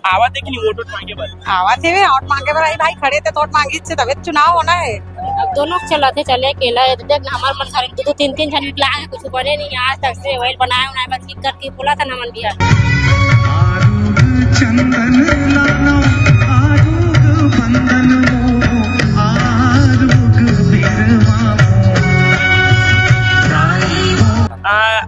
आवा थे कि नहीं वोट मांगे बस? आवा थे वे वोट मांगे बर आई भाई खड़े थे तो वोट मांगी से तबियत चुनाव होना है। अब दोनों चला थे चले अकेला है देख ना हमारे मन सारे दो तीन तीन जन निकला है कुछ बने नहीं आज तक से वही बनाया उन्हें बस ठीक करके बोला था नमन बिहार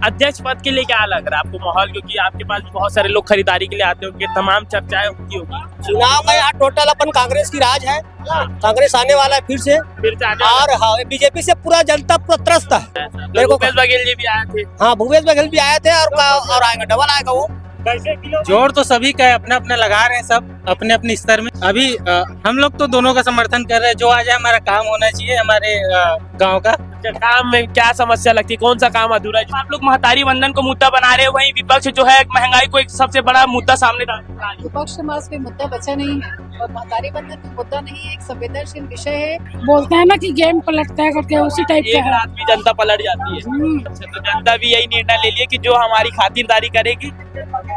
अध्यक्ष पद के लिए क्या लग रहा है आपको माहौल, क्योंकि आपके पास भी बहुत सारे लोग खरीदारी के लिए आते होंगे, तमाम चर्चाएं होती होगी। चुनाव में यहाँ टोटल अपन कांग्रेस की राज है, कांग्रेस आने वाला है फिर से और हाँ बीजेपी से पूरा जनता पूरा त्रस्त है। मेरे को भूपेश बघेल जी भी आए थे। हाँ भूपेश बघेल भी आए थे और आएगा डबल आएगा वो। जोर तो सभी का है, अपना अपना लगा रहे हैं सब अपने अपने स्तर में। अभी हम लोग तो दोनों का समर्थन कर रहे हैं, जो आ जाए हमारा काम होना चाहिए हमारे गांव का। काम में क्या समस्या लगती है, कौन सा काम अधूरा है? आप लोग महतारी वंदन को मुद्दा बना रहे हैं, वहीं विपक्ष जो है महंगाई को एक सबसे बड़ा मुद्दा सामने डाल रहा है। विपक्ष के पास कोई मुद्दा बचा नहीं है और महतारी बंधन का मुद्दा नहीं है, एक संवेदनशील विषय है। बोलते हैं ना कि गेम पलटता है करके उसी टाइप एक रात में जनता पलट जाती है। अच्छा, तो जनता भी यही निर्णय ले लिया कि जो हमारी खातिरदारी करेगी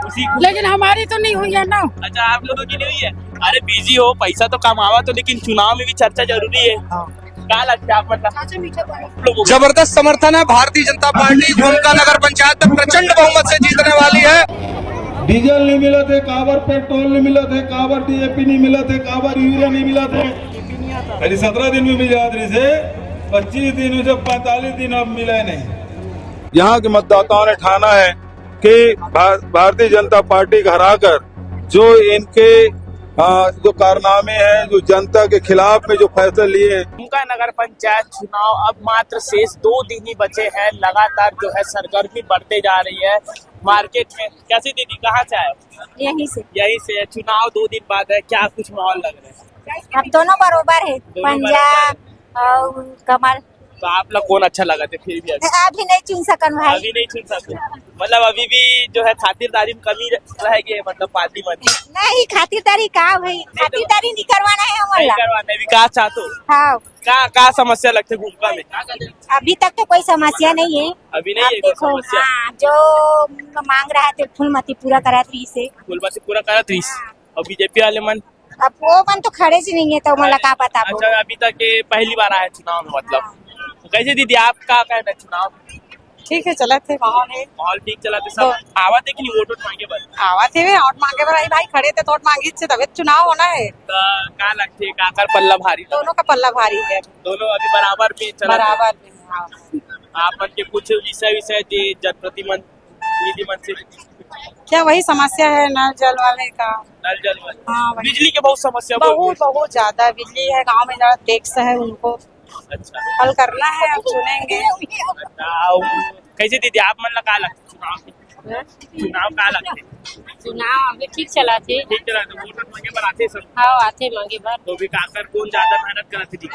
उसी को। लेकिन हमारी तो नहीं हुई है ना। अच्छा, आप लोगों की नहीं हुई है? अरे बिजी हो, पैसा तो कमावा तो, लेकिन चुनाव में भी चर्चा जरूरी है। क्या लगता है आप मतलब? जबरदस्त समर्थन है। भारतीय जनता पार्टी झुमका नगर पंचायत में प्रचंड बहुमत से जीतने वाली है। डीजल नहीं मिला थे, काबर पेट्रोल नहीं मिला थे, काबर डीएपी नहीं मिला थे, काबर यूरिया नहीं मिला थे। पहले 17 दिन में मिल जाते थे, 25 दिन से 45 दिन अब मिला नहीं। यहाँ के मतदाताओं ने ठाना है कि भारतीय जनता पार्टी को हराकर जो इनके जो कारनामे हैं, जो जनता के खिलाफ में जो फैसले लिए हैं। झुमका नगर पंचायत चुनाव अब मात्र शेष 2 दिन ही बचे हैं। लगातार जो है सरगर्मी बढ़ते जा रही है मार्केट में। कैसी दीदी, कहाँ से आए? यहीं से यही से। चुनाव 2 दिन बाद है, क्या कुछ माहौल लग रहा है? अब दोनों बरोबर है, पंजाब और कमल। तो आप लोग कौन अच्छा लगा थे? फिर भी अभी नहीं चुन सकन भाई, अभी नहीं चुन सकते, मतलब अभी भी जो है खातिरदारी में कमी रहेगी, मतलब पार्टी में नहीं खातिरदारी का भाई, खातिरदारी नहीं करवाना है नहीं हमारा। करवाना, विकास चाहते हो? हाँ क्या समस्या लगती है झुमका में? अभी तक तो कोई समस्या नहीं है। अभी नहीं है कोई देखो समस्या। हाँ, जो मांग रहा है फूलमती पूरा करा थी इसे, फूलमती पूरा करा 30 और बीजेपी वाले मन? अब वो मन तो खड़े से नहीं है तो मला का पता। अच्छा, अभी तक ये पहली बार आया चुनाव में मतलब। कैसे दीदी, आप क्या कहना है चुनाव? ठीक है चला थे माहौल ठीक चला थे, सब आवा थे कि नहीं वोट मांगे बस? आवा थे वे वोट मांगे बर आई भाई खड़े थे तो वोट मांगी से तबियत चुनाव होना है। तो क्या लगती है, काकर पल्ला भारी? दोनों का पल्ला भारी है, दोनों अभी बराबर में चला। बराबर में। हाँ। आप के कुछ विषय जनप्रति मन निधि मन से क्या वही समस्या है नल जल वाले का? नल जल वाले, हाँ वही। बिजली के बहुत समस्या बहुत ज्यादा बिजली है गांव में, ज्यादा टैक्स है उनको अच्छा हल करना है, अब चुनेंगे। कैसे दीदी, आप मन लगा लगते चुनाव का लगते? चुनाव अभी ठीक चला थे, ठीक चला तो वोट मांगे पर आते सब? हाँ आते मांगे बार। तो भी काकर कौन ज्यादा मेहनत करते थी?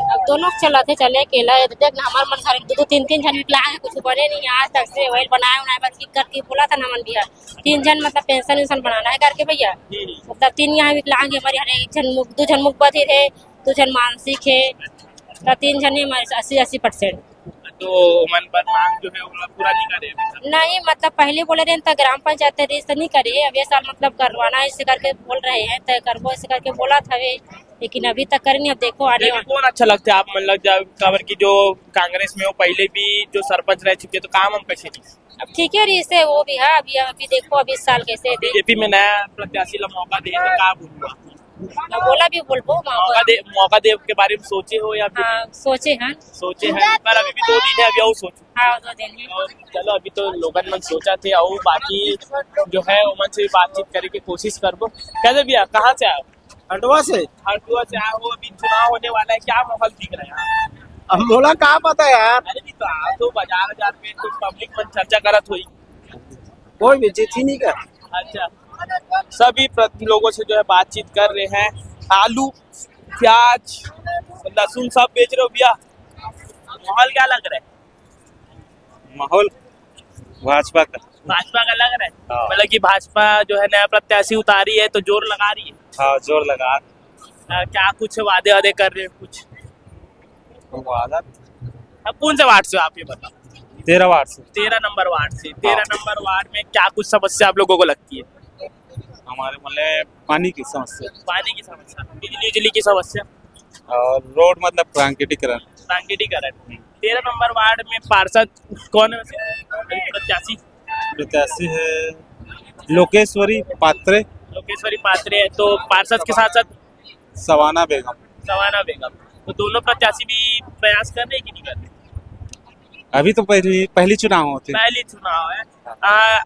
अब दोनों चला थे चले अकेला है देख ना हमारे मन सारे दो तीन तीन जन निकला है कुछ बने नहीं आज तक से वही बनाया उन्हें बस ठीक करके बोला था नमन बिहार 3 जन मतलब पेंशन वेंशन बनाना है करके भैया, मतलब 3 यहाँ विकलांग हमारे हर एक जन 2 जन मुख बधिर है, 2 जन मानसिक है, तो 3 जन हमारे 80% तो मन पर मांग जो है वो पूरा नहीं करे नहीं, मतलब पहले बोले रहे तो ग्राम पंचायत रजिस्टर नहीं करे, अब ये साल मतलब करवाना है इससे करके बोल रहे हैं, तय करबो ऐसे करके बोला था वे, लेकिन अभी तक करे नहीं। अब देखो आने कौन अच्छा लगता है आप मन लग जाए खबर की, जो कांग्रेस में हो पहले भी जो सरपंच रह चुके, तो काम हम कैसे नहीं? अब ठीक है इसे वो भी है, अभी देखो अभी इस साल कैसे बीजेपी में नया प्रत्याशी ला मौका दे तो क्या बोलूँगा? बोला भी बोलबो मौका दे के बारे में सोचे हो या फिर? हाँ, सोचे हैं पर अभी भी 2 दिन है, अभी और सोचो। हाँ 2 दिन है। और चलो अभी तो लोगन मन सोचा थे, और बाकी जो है उमन से बातचीत करे की कोशिश करबो। कैसे भैया, कहाँ से आए? हटवा से आए हो, अभी चुनाव होने वाला है, क्या माहौल दिख रहा है? अब बोला कहाँ पता यार, अरे भी तो आओ तो बाजार में कुछ पब्लिक मन चर्चा करत हुई, कोई भी चिट्ठी नहीं कर। अच्छा, सभी लोगों से जो है बातचीत कर रहे हैं। आलू, प्याज, लहसुन सब बेच रहे हो भैया, माहौल क्या लग रहा है? माहौल भाजपा का लग रहा है, मतलब कि भाजपा जो है नया प्रत्याशी उतारी है तो जोर लगा रही है। हाँ जोर लगा। क्या कुछ वादे कर रहे हैं कुछ? वादा अब कौन से वार्ड से आप ये बताओ? 13 वार्ड से। 13 नंबर वार्ड से। 13 नंबर वार्ड में क्या कुछ समस्या आप लोगों को लगती है? हमारे मतलब पानी की समस्या पानी की समस्या, बिजली की समस्या और रोड मतलब प्राकृतिकरण। सांकेतिकरण। 13 नंबर वार्ड में पार्षद कौन है प्रत्याशी? प्रत्याशी है लोकेश्वरी पात्रे, लोकेश्वरी पात्रे है, तो पार्षद के साथ साथ सवाना बेगम। सवाना बेगम, तो दोनों प्रत्याशी भी प्रयास कर रहे हैं कि नहीं कर रहे? अभी तो पहली चुनाव होते। पहली चुनाव है।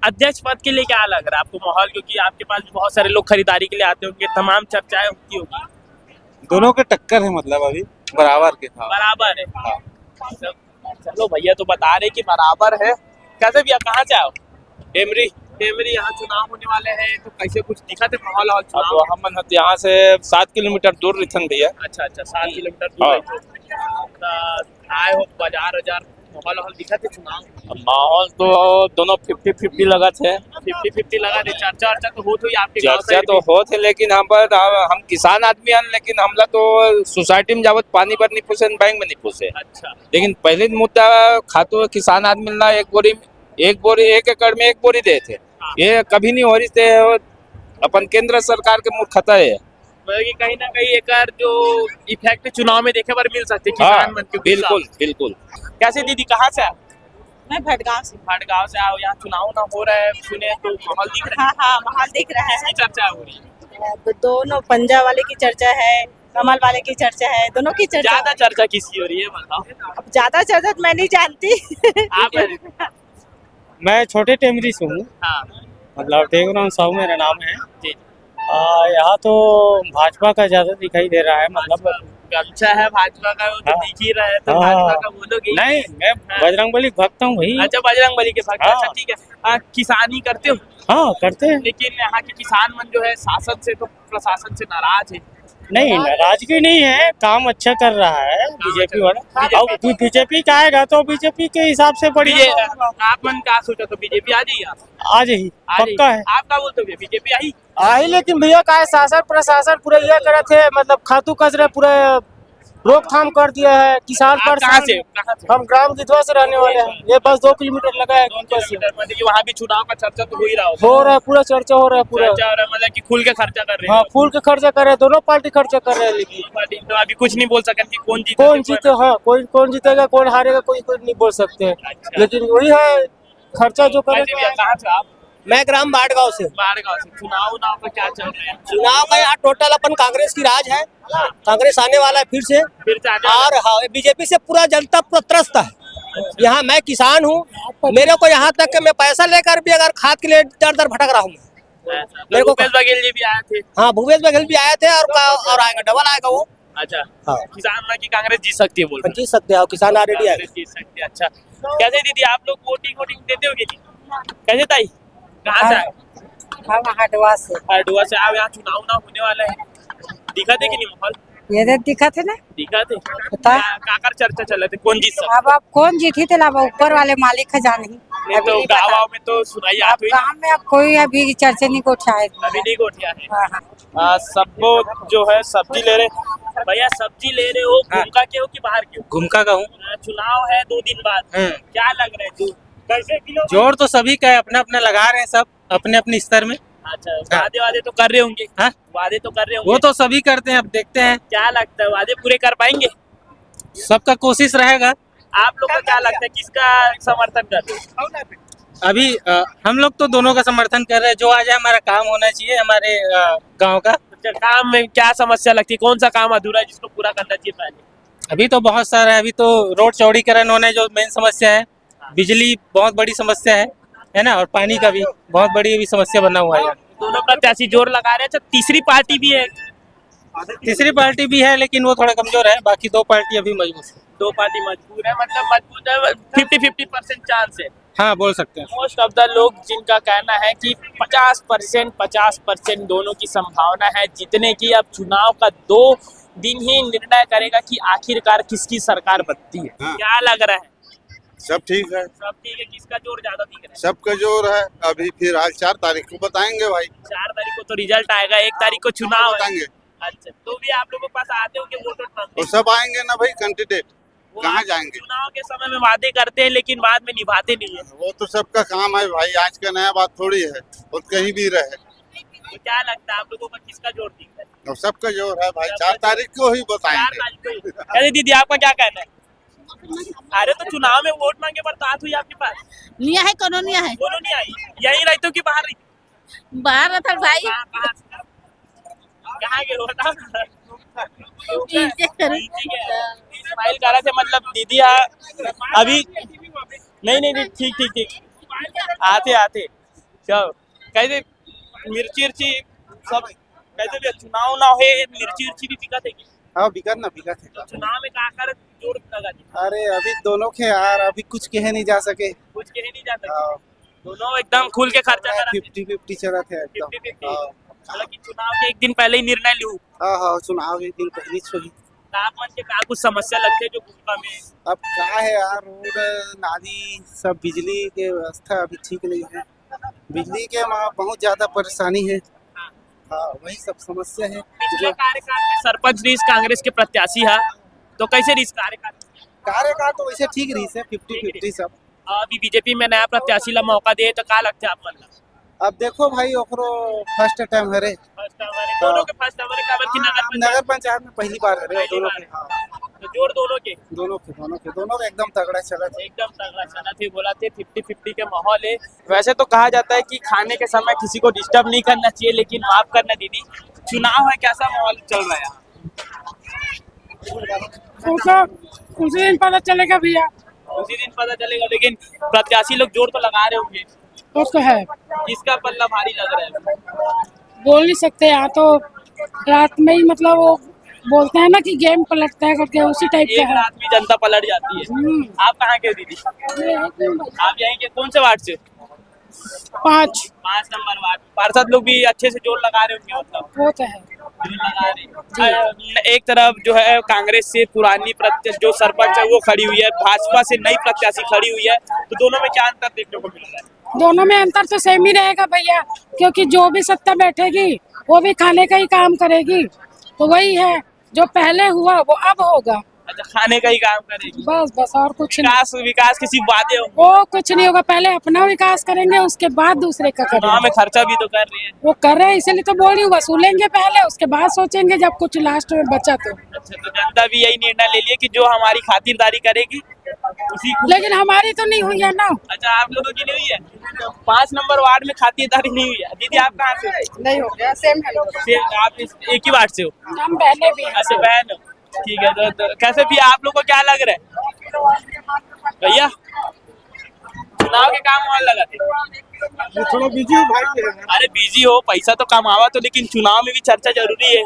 अध्यक्ष पद के लिए क्या लग रहा है आपको माहौल, क्योंकि आपके पास भी बहुत सारे लोग खरीदारी के लिए आते होंगे, तमाम चर्चाएं होती होगी। दोनों के टक्कर है मतलब अभी बराबर के। हाँ। बराबर है। चलो भैया तो बता रहे कि बराबर है। कैसे भैया कहाँ से आओ? टेमरी। टेमरी यहाँ चुनाव होने वाले हैं, तो कैसे कुछ दिखा थे माहौल और चुनाव? हम यहाँ से 7 किलोमीटर दूर रिथन भैया। अच्छा 7 किलोमीटर दूर है तो आए हो बाजार माहौल दिखा थे चुनाव? माहौल तो दोनों 50-50 लगा थे। 50-50 लगा थे। चर्चा तो हो तो आपके गाँव चर्चा तो हो थे, लेकिन हम किसान आदमी हैं, लेकिन हमला तो सोसाइटी में जावत पानी पर नहीं पूछे, बैंक में नहीं पूछे। अच्छा, लेकिन पहले मुद्दा खातो किसान आदमी ना एक एकड़ में एक बोरी दे थे, ये कभी नहीं हो रही थे। अपन केंद्र सरकार के मूर्खता है। मतलब कि कहीं ना कहीं एक जो इफेक्ट चुनाव में देखे पर मिल सकते हाँ, किसान मन के। बिल्कुल। कैसे दीदी कहाँ से? मैं भटगांव से। भटगांव से आओ, यहाँ चुनाव ना हो रहा है सुने, तो माहौल दिख रहा है? हाँ माहौल दिख रहा है। किसकी चर्चा हो रही है? दोनों पंजाब वाले की चर्चा है, कमल वाले की चर्चा है, दोनों की चर्चा। ज्यादा चर्चा किसकी हो रही है बताओ? अब ज्यादा चर्चा तो मैं नहीं जानती। आप मैं छोटे टेमरी से हूँ, हाँ मतलब टेगराम साहू मेरा नाम है। जी। यहाँ तो भाजपा का ज्यादा दिखाई दे रहा है, मतलब गमछा है भाजपा का, वो तो हाँ। दिख ही रहा है, तो हाँ। भाजपा का बोलोगे? नहीं, मैं हाँ। बजरंगबली भक्त हूँ भाई। अच्छा बजरंगबली के भक्त। हाँ। अच्छा ठीक है। किसानी करते हो? हाँ करते हैं। लेकिन यहाँ के किसान मन जो है शासन से तो प्रशासन से नाराज है। नहीं, नाराजगी नहीं है, काम अच्छा कर रहा है बीजेपी वाला। अब बीजेपी का आएगा तो बीजेपी के हिसाब से बढ़िया। आप मन क्या सोचा, तो बीजेपी आ जाइए? आज ही पक्का है। आप क्या बोलते हो बीजेपी आई? आई, लेकिन भैया का शासन प्रशासन पूरा ये करे थे, मतलब खातू कचरे पूरा रोकथाम कर दिया है किसान पर। कहाँ से? हम ग्राम गिधवा से रहने वाले हैं, ये बस 2 किलोमीटर लगा है। मतलब कि वहाँ भी चुनाव का चर्चा तो हो ही रहा हो रहा है, पूरा चर्चा हो रहा है पूरा। चर्चा हो रहा है, मतलब कि खुल के खर्चा कर रहे हैं। हाँ, फूल के खर्चा कर रहे हैं, दोनों पार्टी खर्चा कर रहे हैं। लेकिन तो अभी कुछ नहीं बोल सकें कि कौन जीते। हाँ, कौन जीतेगा कौन हारेगा कोई नहीं बोल सकते हैं। अच्छा। लेकिन वही है खर्चा जो करेगा। कहाँ से आप? मैं ग्राम बाड़गांव से। बाड़गांव से। चुनाव का क्या चल रहा है? चुनाव का यहाँ टोटल अपन कांग्रेस की राज है, कांग्रेस आने वाला है फिर से। और हाँ, बीजेपी से पूरा जनता पूरा त्रस्त है। यहाँ मैं किसान हूँ, मेरे को यहाँ तक कि मैं पैसा लेकर भी अगर खाद के लिए दर भटक रहा हूँ। मेरे को भूपेश बघेल जी भी आए थे। हाँ, भूपेश बघेल भी आए थे और आएगा, डबल आएगा वो। अच्छा हाँ। किसान में की कांग्रेस जीत सकती है, बोल रहे हैं। जीत सकते हैं, किसान ऑलरेडी आएगा। जीत सकती है। अच्छा कैसे दीदी आप लोग वोटिंग देते होगे जी? कैसे ताई कहाँ से आए? हम हटवा से। हरडुआ से आओ, यहाँ चुनाव ना होने वाला है, दिखा थे कि नहीं माहौल? ये देख दिखा थे ना। दिखा थे। बता। काकर चर्चा चल रहे थे, कौन जीत सकता? अब आप कौन जीती थे, अब ऊपर वाले मालिक है जाने। नहीं तो गाँव में तो सुनाई अब आती हुई गाँव में अब कोई अभी चर्चा नहीं को उठाए। अभी नहीं गोठिया है। हाँ। सब जो है सब्जी ले रहे भैया, सब्जी ले रहे हो, घूमका के हो कि बाहर के हो? घुमका का हूँ। चुनाव है 2 दिन बाद, क्या लग रहा है तू कैसे किलो? जोर तो सभी का है, अपना अपना लगा रहे हैं सब अपने अपने स्तर में। अच्छा वादे तो कर रहे होंगे? हाँ? वादे तो कर रहे होंगे। वो तो सभी करते हैं, अब देखते हैं क्या लगता है वादे पूरे कर पाएंगे? सबका कोशिश रहेगा। आप लोग को क्या लगता है किसका समर्थन कर रहे हो? अभी हम लोग तो दोनों का समर्थन कर रहे हैं, जो आ जाए हमारा काम होना चाहिए हमारे गांव का। अच्छा, काम में क्या समस्या लगती है, कौन सा काम अधूरा है जिसको पूरा करना चाहिए पहले? अभी तो बहुत सारा है, अभी तो रोड चौड़ीकरण होने जो मेन समस्या है, बिजली बहुत बड़ी समस्या है ना, और पानी का भी बहुत बड़ी अभी समस्या बना हुआ है। दोनों प्रत्याशी जोर लगा रहे हैं। अच्छा तीसरी पार्टी भी है? तीसरी पार्टी भी है, लेकिन वो थोड़ा कमजोर है, बाकी 2 पार्टी अभी मजबूत है। 2 पार्टी मजबूत है, मतलब मजबूत है, 50-50% चांस है। हाँ, बोल सकते हैं। मोस्ट ऑफ द लोग जिनका कहना है कि 50% दोनों की संभावना है जीतने की। अब चुनाव का 2 दिन ही निर्णय करेगा कि आखिरकार किसकी सरकार बनती है। हाँ। क्या लग रहा है? सब ठीक है, सब ठीक है। किसका जोर ज्यादा दिख रहा है? सबका जोर है। अभी फिर आज 4 तारीख को बताएंगे भाई। 4 तारीख को तो रिजल्ट आएगा, 1 तारीख को चुनाव है। बताएंगे। अच्छा, तो भी आप लोगों के पास आते होंगे वोट मांगने? वो सब आएंगे ना भाई, कैंडिडेट वो कहाँ आप जाएंगे? चुनाव के समय में वादे करते हैं लेकिन बाद में निभाते नहीं है। वो तो सबका काम है भाई, आज का नया बात थोड़ी है, वो कहीं भी रहे। तो क्या लगता है आप लोगों का किसका जोर दिख रहा है? तो सबका जोर है भाई, 4 तारीख को ही 4 बताएंगे। तारीख को ही। अरे दीदी आपका क्या कहना है? अरे तो चुनाव में वोट मांगे बरसात हुई आपके पास? निया है कोनो निया है दोनों नहीं आई, यहीं रहते हो कि बाहर रहते बाहर रहता भाई हो? कहाँ गए हो बताओ? स्माइल कर रहे थे मतलब दीदी अभी नहीं ठीक आते चलो कैसे मिर्ची सब कैसे भी चुनाव ना हो मिर्ची भी बिका थे हाँ बिकट ना बिकट है। चुनाव में कहा कर जोर लगा दी अरे अभी दोनों के यार अभी कुछ कहे नहीं जा सके। कुछ कहे नहीं जाता दोनों एकदम खुल के खर्चा करा 50-50 चला थे एकदम। 50-50 हालांकि चुनाव के एक दिन पहले ही निर्णय लूं हाँ चुनाव एक दिन पहले छोड़ी। तापमान के का कुछ समस्या लगते है जो गुटका में अब क्या है यार, रोड नाली सब बिजली के व्यवस्था अभी ठीक नहीं है। बिजली के वहाँ बहुत ज्यादा परेशानी है। हाँ वही सब समस्या है। पिछले कार्यकाल में सरपंच रही कांग्रेस के प्रत्याशी है तो कैसे रही कार्यकाल तो वैसे ठीक रही है 50-50 सब। अभी बीजेपी में नया प्रत्याशी ला मौका दे तो का लगता है आप मन अब देखो भाई ओकरो फर्स्ट टाइम हरे दोनों के फर्स्ट नंबर का की नगर पंचायत में पहली बार हरे दोनों के। हाँ तो जोर दोनों के एकदम तगड़ा चला था। एकदम तगड़ा चला थे बोला थे 50-50 के माहौल है। वैसे तो कहा जाता है कि खाने के समय किसी को डिस्टर्ब नहीं करना चाहिए लेकिन माफ करना दीदी चुनाव है कैसा माहौल चल रहा है? उसी दिन पता चलेगा भैया। उसी दिन पता चलेगा लेकिन प्रत्याशी लोग जोर तो लगा रहे होंगे वो तो है किसका पल्ला भारी लग रहा है? बोल नहीं सकते यहाँ तो रात में ही मतलब वो बोलते हैं ना कि गेम पलटता है करके उसी टाइप का एक है। रात में जनता पलट जाती है। आप कहाँ के हो दीदी? आप यहीं के कौन से वार्ड से? 5 नंबर वार्ड। पार्षद लोग भी अच्छे से जोर लगा रहे होंगे मतलब वो तो है। जोर लगा रहे। एक तरफ जो है कांग्रेस से पुरानी प्रत्याशी जो सरपंच है वो खड़ी हुई है, भाजपा से नई प्रत्याशी खड़ी हुई है, तो दोनों में क्या अंतर देखने को मिल रहा है? दोनों में अंतर तो सेम ही रहेगा भैया क्योंकि जो भी सत्ता बैठेगी वो भी खाने का ही काम करेगी। तो वही है जो पहले हुआ वो अब होगा। अच्छा खाने का ही काम करेगी बस और कुछ नहीं। विकास किसी वादे होंगे वो कुछ नहीं होगा। पहले अपना विकास करेंगे उसके बाद दूसरे का चुनाव करेंगे। में खर्चा भी तो कर रही है। वो कर रहे हैं इसीलिए तो बोल रही हूँ वसूलेंगे पहले उसके बाद सोचेंगे जब कुछ लास्ट में बचा तो। अच्छा तो जनता भी यही निर्णय ले लिया कि जो हमारी खातिरदारी करेगी उसी को। लेकिन हमारी तो नहीं हुई है ना। अच्छा आप लोगों की नहीं हुई है? 5 नंबर वार्ड में खातिरदारी नहीं हुई है। दीदी आप कहाँ से हो? नहीं हो गया सेम है। आप एक ही वार्ड से हो? हम बहने भी हैं। अच्छा बहन हो ठीक है तो कैसे भी आप लोग को क्या लग रहा है भैया चुनाव के काम और लगा थे? थोड़ा बिजी हो भाई। अरे बिजी हो पैसा तो कमावा तो लेकिन चुनाव में भी चर्चा जरूरी है।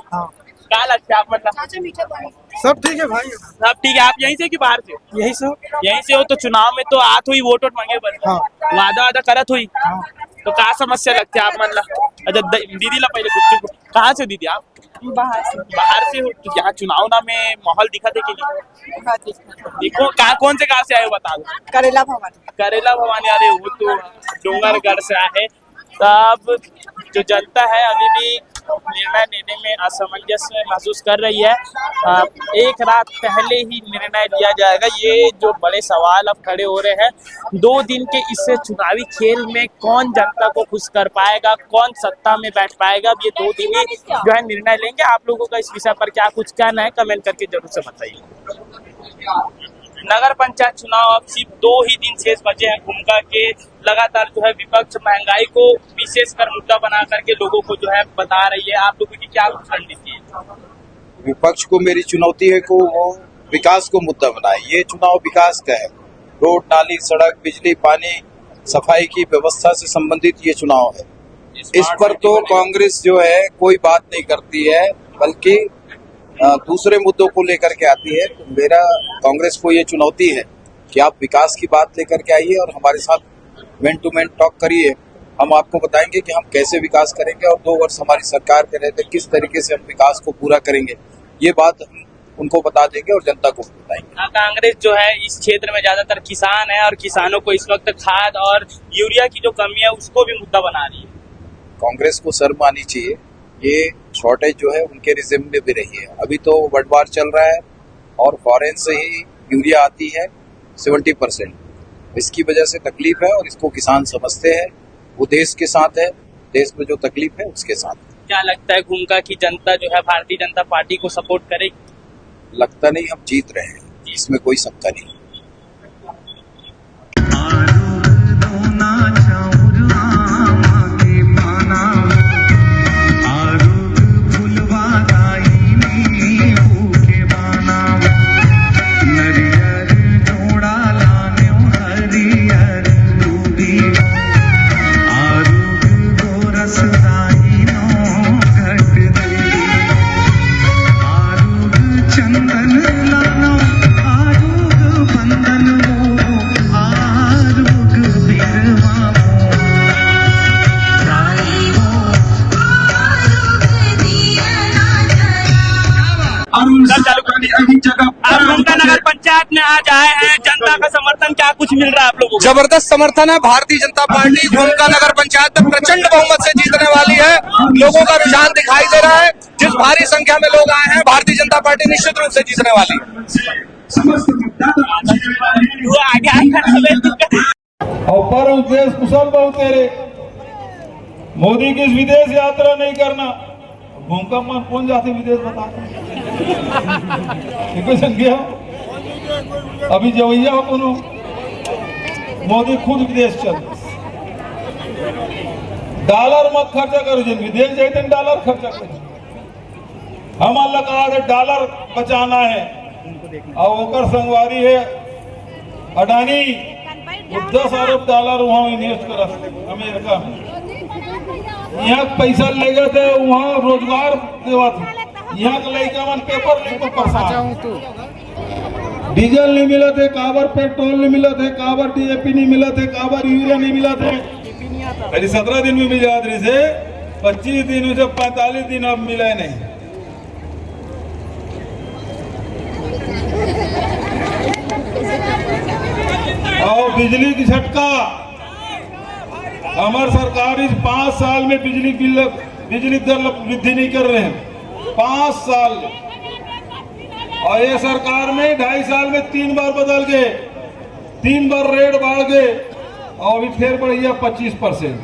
क्या लगता है आप मतलब? सब ठीक है भाई। सब ठीक है। आप यहीं से कि बाहर से? यही सब। यहीं से हो तो चुनाव में तो आत हुई वोट मांगे बस वादा करत हुई तो क्या समस्या लगती है आप मतलब? अच्छा दीदी ला पहले कुछ कहाँ से दीदी आप? बाहर से हो तो यहाँ चुनाव ना में माहौल दिखा थे कि नहीं? देखो कहाँ कौन से गाँव से आए हो बता दो। करेला भवानी। अरे वो तो डोंगरगढ़ से आए। तब जो जनता है अभी भी निर्णय लेने में असमंजस महसूस कर रही है। एक रात पहले ही निर्णय लिया जाएगा। ये जो बड़े सवाल अब खड़े हो रहे हैं 2 दिन के इस चुनावी खेल में कौन जनता को खुश कर पाएगा, कौन सत्ता में बैठ पाएगा, ये 2 दिन ही जो है निर्णय लेंगे। आप लोगों का इस विषय पर क्या कुछ कहना है कमेंट करके जरूर से बताइए। नगर पंचायत चुनाव अब सिर्फ 2 ही दिन शेष बचे हैं। घूमका के लगातार जो है विपक्ष महंगाई को विशेषकर मुद्दा बना करके लोगों को जो है बता रही है। आप लोगों की क्या रणनीति है? विपक्ष को मेरी चुनौती है को वो विकास को मुद्दा बनाए। ये चुनाव विकास का है। रोड नाली सड़क बिजली पानी सफाई की व्यवस्था से संबंधित ये चुनाव है। इस पर तो कांग्रेस जो है कोई बात नहीं करती है बल्कि दूसरे मुद्दों को लेकर के आती है। तो मेरा कांग्रेस को ये चुनौती है कि आप विकास की बात लेकर के आइए और हमारे साथ मैन टू मैन टॉक करिए। हम आपको बताएंगे कि हम कैसे विकास करेंगे और 2 वर्ष हमारी सरकार के रहते किस तरीके से हम विकास को पूरा करेंगे। ये बात हम उनको बता देंगे और जनता को बताएंगे। कांग्रेस जो है इस क्षेत्र में ज्यादातर किसान है और किसानों को इस वक्त खाद और यूरिया की जो कमी है उसको भी मुद्दा बना रही है। कांग्रेस को शर्म आनी चाहिए। ये शॉर्टेज जो है उनके रिजिम में भी रही है। अभी तो वर्ल्ड चल रहा है और फॉरेन से ही यूरिया आती है 70%। इसकी वजह से तकलीफ है और इसको किसान समझते हैं। वो देश के साथ है देश में जो तकलीफ है उसके साथ। क्या लगता है घूमका की जनता जो है भारतीय जनता पार्टी को सपोर्ट करेगी? लगता नहीं, हम जीत रहे हैं, इसमें कोई शंका नहीं। घूमका नगर पंचायत में आज आए हैं, जनता का समर्थन क्या कुछ मिल रहा है आप लोगों को? जबरदस्त समर्थन है। भारतीय जनता पार्टी घूमका नगर पंचायत में प्रचंड बहुमत से जीतने वाली है। लोगों का रुझान दिखाई दे रहा है। जिस भारी संख्या में लोग आए हैं, भारतीय जनता पार्टी निश्चित रूप से जीतने वाली और पर उद्देश्य कुशल बहुत तेरे मोदी की विदेश यात्रा नहीं करना। घूमका मन कौन जाते विदेश बता संख्या अभी जवैया हो कोनो मोदी खुद विदेश चल डॉलर मत खर्चा करो। जिन विदेश जाते डॉलर खर्चा करो। हम अल्लाह कहा डॉलर बचाना है और ओकर संगवारी है अडानी 10 अरब डॉलर वहाँ इन्वेस्ट कर अमेरिका में। यहाँ पैसा ले गए थे, वहाँ रोजगार देवा थे। यहाँ के लड़का मन पेपर लेकर परेशान। डीजल नहीं मिला थे, काबर पेट्रोल नहीं मिला थे, काबर DAP नहीं मिला थे, काबर यूरिया नहीं मिला थे। अरे 17 दिन में मिल जात रही से 25 दिन से 45 दिन अब मिला नहीं। और बिजली की झटका हमारी सरकार इस 5 साल में बिजली दर वृद्धि नहीं कर रहे हैं। 5 साल और ये सरकार में 2.5 साल में 3 बार बदल गए, 3 बार रेट बढ़ गए और अभी फिर बढ़िया 25%।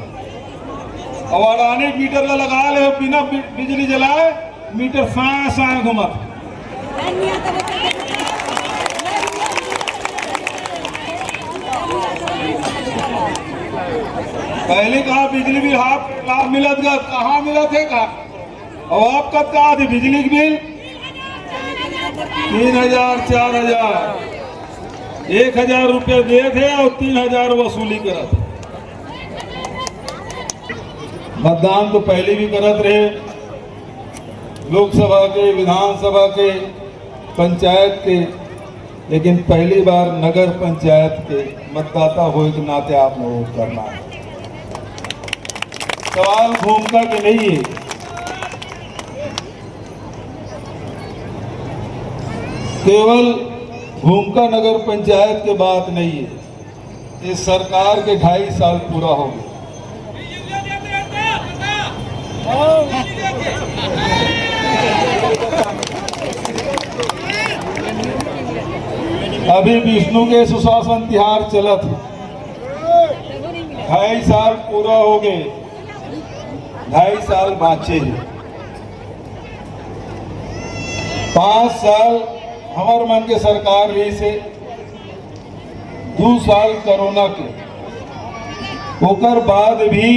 और अडानी मीटर लगा ले बिना बिजली जलाए मीटर साए घुमा। पहले कहा बिजली बिल हाफ लाभ मिला था, कहाँ मिला थे का? और आप कब कहा थी बिजली की बिल 3000 4000 1000 रुपये दिए थे और 3000 वसूली करा था। मतदान तो पहले भी करत रहे, लोकसभा के, विधानसभा के, पंचायत के, लेकिन पहली बार नगर पंचायत के मतदाता होने के नाते आप लोगों को करना है। सवाल घूमका के नहीं है, केवल घूमका नगर पंचायत के बात नहीं है। इस सरकार के 2.5 साल पूरा हो गए। अभी विष्णु के सुशासन तिहार चलत 2.5 साल पूरा हो गए, 2.5 साल बाँचे हैं। 5 साल हमार मन के सरकार रही से 2 साल कोरोना के ओकर बाद भी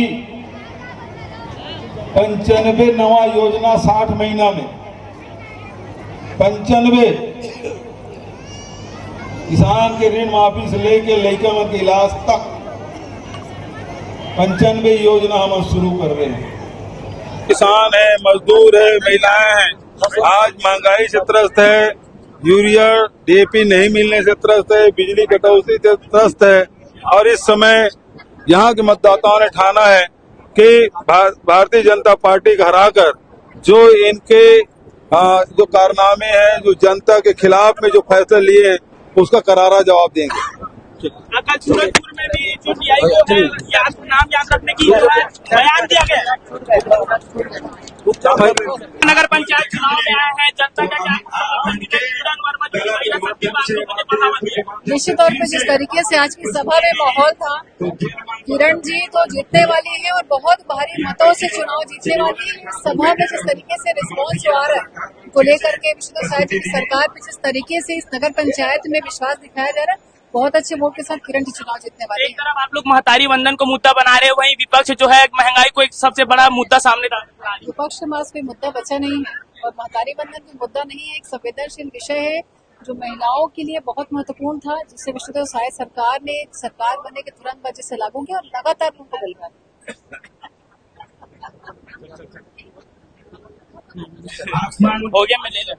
95 नवा योजना 60 महीना में 95 किसान के ऋण माफी से लेके लड़का के इलाज तक 95 योजना हम शुरू कर रहे हैं। किसान है, मजदूर है, महिलाएं हैं, आज महंगाई से त्रस्त है, यूरिया DAP नहीं मिलने से त्रस्त है, बिजली कटौती से त्रस्त है। और इस समय यहाँ के मतदाताओं ने ठाना है कि भारतीय जनता पार्टी को हराकर जो इनके जो कारनामे हैं, जो जनता के खिलाफ में जो फैसले लिए हैं, उसका करारा जवाब देंगे। कल सूरजपुर में भी जो DIO है नाम याद रखने की बयान दिया गया। नगर पंचायत चुनाव में आए हैं, जनता का क्या? निश्चित तौर पर जिस तरीके से आज की सभा में माहौल था, किरण जी तो जीतने वाली है और बहुत भारी मतों से चुनाव जीतने वाली है। इस सभा में जिस तरीके से रिस्पॉन्स जो आ रहा है को लेकर के विष्णु साय जी की सरकार पे जिस तरीके से इस नगर पंचायत में विश्वास दिखाया जा रहा है, बहुत अच्छे वोट के साथ किरण जी चुनाव जीतने वाले एक तरफ आप लोग महतारी वंदन को मुद्दा बना रहे हो, वहीं विपक्ष जो है महंगाई को एक सबसे बड़ा मुद्दा सामने ला रही है। विपक्ष के पास कोई मुद्दा बचा नहीं है और महतारी बंधन कोई मुद्दा नहीं है, एक संवेदनशील विषय है जो महिलाओं के लिए बहुत महत्वपूर्ण था, जिससे विष्णुदेव साय सरकार ने सरकार बनने के तुरंत बाद जिसे लागू किया और लगातार उनको मिल रहा है। हो गया, मैं ले लूं।